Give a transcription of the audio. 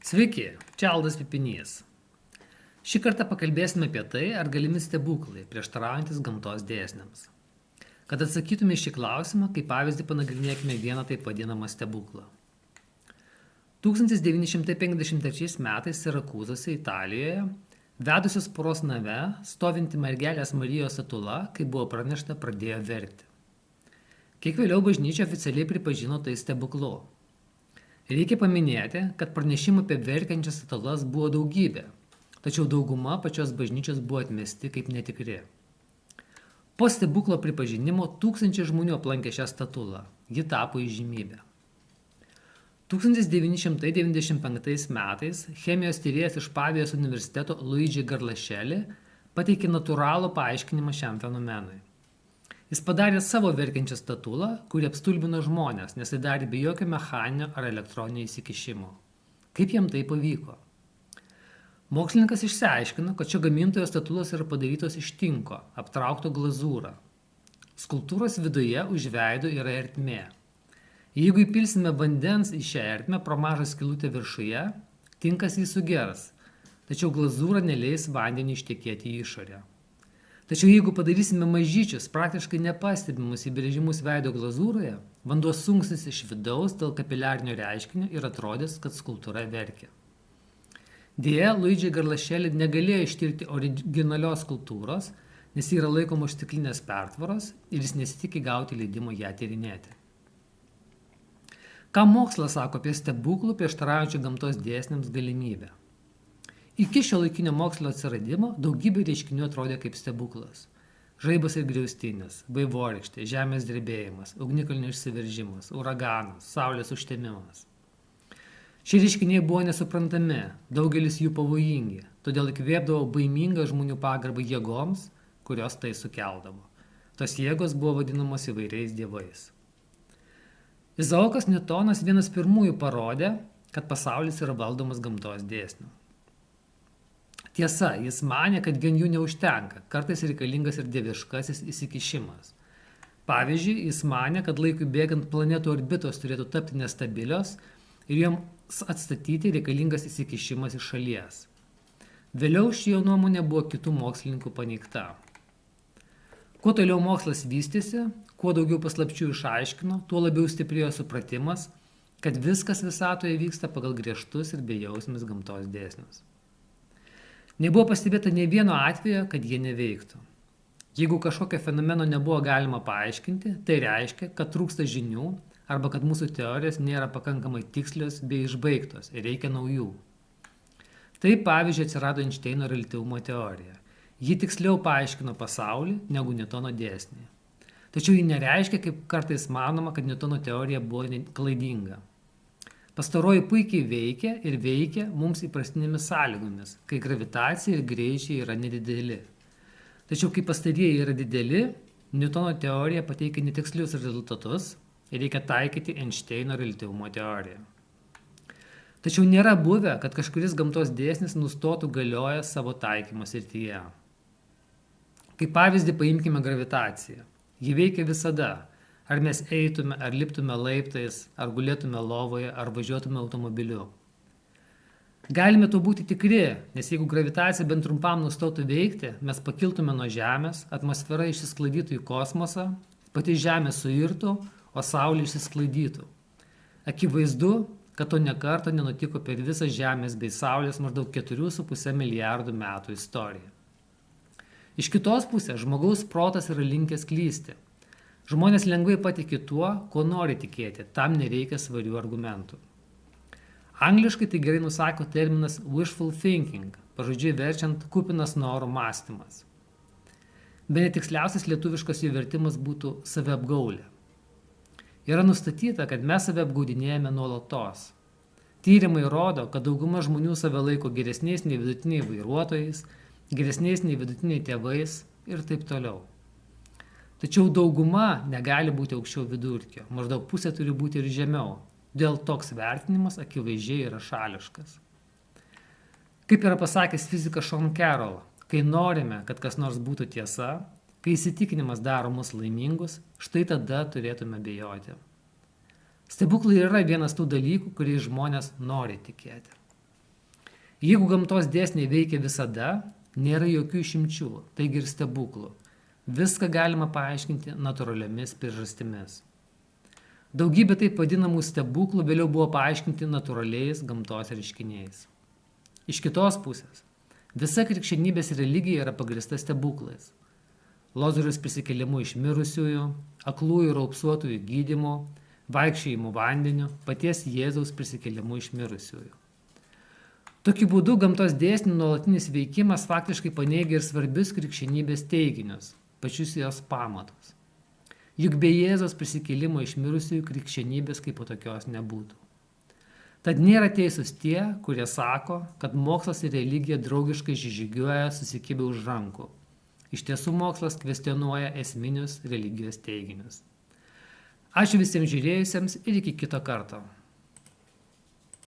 Sveiki, čia Aldas Pipinys. Šį kartą pakalbėsime apie tai, ar galimi stebuklai prieštaraujantis gamtos dėsniams. Kad atsakytume šį klausimą, kaip pavyzdį panagrinėkime vieną taip vadinamą stebuklą. 1953 metais Sirakūzuose, Italijoje, vedusios poros nave, stovinti mergelės Marijos statula, kaip buvo pranešta, pradėjo verkti. Kiek vėliau bažnyčia oficialiai pripažino tai stebuklu. Reikia paminėti, kad pranešimų apie verkiančias statulas buvo daugybė, tačiau dauguma pačios bažnyčios buvo atmesti kaip netikri. Po stebuklo pripažinimo tūkstančiai žmonių aplankė šią statulą, ji tapo įžymybė. 1995 metais chemijos tyrėjas iš Pavijos universiteto Luigi Garlašelli pateikė natūralų paaiškinimą šiam fenomenui. Jis padarė savo verkiančią statulą, kuri apstulbino žmonės, nes tai darė be jokio mechaninio ar elektroninio įsikišimo. Kaip jam tai pavyko? Mokslininkas išsiaiškino, kad šio gamintojo statulos yra padarytos iš tinko, aptraukto glazūra. Skulptūros viduje už veido yra ertmė. Jeigu įpilsime vandens į šią ertmę pro mažą skylutę viršuje, tinkas jį sugers, tačiau glazūra neleis vandenį ištekėti į išorę. Tačiau jeigu padarysime mažyčius, praktiškai nepastebimus įbrėžimus veido glazūroje, vanduo sunksis iš vidaus dėl kapiliarinio reiškinio ir atrodys, kad skulptūra verkia. Deja, Luigi Garlašelli negalėjo ištirti originalios skulptūros, nes ji yra laikoma už stiklinės pertvaros ir jis nesitikė gauti leidimo ją tyrinėti. Ką mokslas sako apie stebuklų prieštaraujančių gamtos dėsniams galimybę? Iki šiuolaikinio mokslo atsiradimo daugybė reiškinių atrodė kaip stebuklas. Žaibas ir griaustinis, vaivorykštė, žemės drebėjimas, ugnikalnio išsiveržimas, uraganas, saulės užtemimas. Šie reiškiniai buvo nesuprantami, daugelis jų pavojingi, todėl įkvėpdavo baimingą žmonių pagarbą jėgoms, kurios tai sukeldavo. Tos jėgos buvo vadinamos įvairiais dievais. Izaokas Niutonas vienas pirmųjų parodė, kad pasaulis yra valdomas gamtos dėsnių. Tiesa, jis manė, kad vien jų neužtenka, kartais reikalingas ir dieviškasis įsikišimas. Pavyzdžiui, jis manė, kad laikui bėgant planetų orbitos turėtų tapti nestabilios ir joms atstatyti reikalingas įsikišimas iš šalies. Vėliau ši jo nuomonė buvo kitų mokslininkų paneigta. Kuo toliau mokslas vystėsi, kuo daugiau paslapčių išaiškino, tuo labiau stiprėjo supratimas, kad viskas visatoje vyksta pagal griežtus ir bejausmis gamtos dėsnius. Nebuvo pastebėta nei vieno atvejo, kad jie neveiktų. Jeigu kažkokio fenomeno nebuvo galima paaiškinti, tai reiškia, kad trūksta žinių arba kad mūsų teorijos nėra pakankamai tikslios bei išbaigtos ir reikia naujų. Taip, pavyzdžiui, atsirado Einšteino reliatyvumo teorija. Ji tiksliau paaiškino pasaulį negu Niutono dėsniai. Tačiau ji nereiškia, kaip kartais manoma, kad Niutono teorija buvo klaidinga. Pastaroji puikiai veikia ir veikia mums įprastinėmis sąlygomis, kai gravitacija ir greičiai yra nedideli. Tačiau kai pastarieji yra dideli, Niutono teorija pateikia netikslius rezultatus ir reikia taikyti Einšteino reliatyvumo teoriją. Tačiau nėra buvę, kad kažkuris gamtos dėsnis nustotų galioję savo taikymo srityje. Kaip pavyzdį paimkime gravitaciją. Ji veikia visada. Ar mes eitume, ar liptume laiptais, ar gulėtume lovoje, ar važiuotume automobiliu. Galime to būti tikri, nes jeigu gravitacija bent trumpam nustotų veikti, mes pakiltume nuo Žemės, atmosfera išsisklaidytų į kosmosą, pati Žemė suirtų, o Saulė išsisklaidytų. Akivaizdu, kad to nekarto nenutiko per visą Žemės bei Saulės maždaug 4,5 milijardų metų istoriją. Iš kitos pusės, žmogaus protas yra linkęs klysti. Žmonės lengvai patiki tuo, ko nori tikėti, tam nereikia svarių argumentų. Angliškai tai gerai nusako terminas wishful thinking, pažodžiui verčiant kupinas norų mąstymas. Bene tiksliausias lietuviškas jų vertimas būtų saviapgaulė. Yra nustatyta, kad mes save apgaudinėjame nuolatos. Tyrimai rodo, kad dauguma žmonių save laiko geresniais nei vidutiniai vairuotojais, geresniais nei vidutiniai tėvais ir taip toliau. Tačiau dauguma negali būti aukščiau vidurkio, maždaug pusė turi būti ir žemiau, dėl toks vertinimas akivaizdžiai yra šališkas. Kaip yra pasakęs fizikas Sean Carroll, kai norime, kad kas nors būtų tiesa, kai įsitikinimas daro mus laimingus, štai tada turėtume bijoti. Stebuklai yra vienas tų dalykų, kuriais žmonės nori tikėti. Jeigu gamtos dėsniai veikia visada, nėra jokių išimčių, taigi ir stebuklų. Viską galima paaiškinti natūraliomis priežastimis. Daugybė taip vadinamų stebuklų vėliau buvo paaiškinti natūraliais gamtos reiškiniais. Iš kitos pusės, visa krikščionybės religija yra pagrįsta stebuklais. Lozoriaus prisikėlimu iš mirusiųjų, aklųjų ir raupsuotųjų gydymu, vaikščiojimu vandeniu, paties Jėzaus prisikėlimu iš mirusiųjų. Tokiu būdu gamtos dėsnių nuolatinis veikimas faktiškai paneigia ir svarbius krikščionybės teiginius, pačius jos pamatus. Juk be Jėzaus prisikėlimo iš mirusiųjų krikščionybės kaip po tokios nebūtų. Tad nėra teisūs tie, kurie sako, kad mokslas ir religija draugiškai žygiuoja susikibę už rankų. Iš tiesų mokslas kvestionuoja esminius religijos teiginius. Ačiū visiems žiūrėjusiems ir iki kito karto.